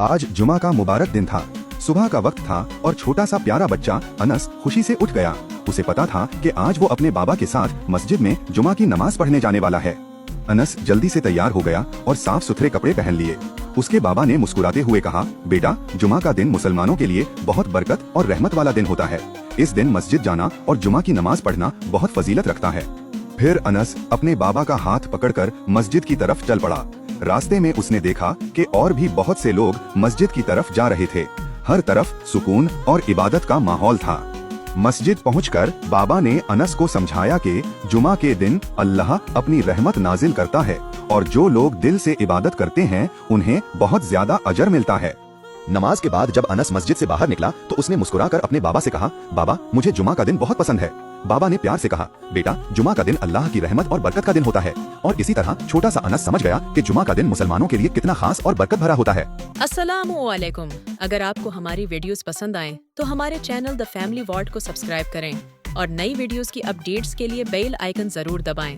आज जुमा का मुबारक दिन था। सुबह का वक्त था और छोटा सा प्यारा बच्चा अनस खुशी से उठ गया। उसे पता था कि आज वो अपने बाबा के साथ मस्जिद में जुमा की नमाज पढ़ने जाने वाला है। अनस जल्दी से तैयार हो गया और साफ सुथरे कपड़े पहन लिए। उसके बाबा ने मुस्कुराते हुए कहा, बेटा, जुमा का दिन मुसलमानों के लिए बहुत बरकत और रहमत वाला दिन होता है। इस दिन मस्जिद जाना और जुमा की नमाज पढ़ना बहुत फजीलत रखता है। फिर अनस अपने बाबा का हाथ पकड़कर मस्जिद की तरफ चल पड़ा। रास्ते में उसने देखा कि और भी बहुत से लोग मस्जिद की तरफ जा रहे थे। हर तरफ सुकून और इबादत का माहौल था। मस्जिद पहुंचकर बाबा ने अनस को समझाया कि जुमा के दिन अल्लाह अपनी रहमत नाजिल करता है और जो लोग दिल से इबादत करते हैं उन्हें बहुत ज्यादा अजर मिलता है। नमाज के बाद जब अनस मस्जिद से बाहर निकला तो उसने मुस्कुराकर अपने बाबा से कहा, बाबा, मुझे जुमा का दिन बहुत पसंद है। बाबा ने प्यार से कहा, बेटा, जुमा का दिन अल्लाह की रहमत और बरकत का दिन होता है। और इसी तरह छोटा सा अनस समझ गया कि जुमा का दिन मुसलमानों के लिए कितना खास और बरकत भरा होता है। अस्सलामुअलैकुम। अगर आपको हमारी वीडियोस पसंद आए तो हमारे चैनल द फैमिली वॉर्ड को सब्सक्राइब करें और नई वीडियोस की अपडेट्स के लिए बेल आइकन जरूर दबाएं।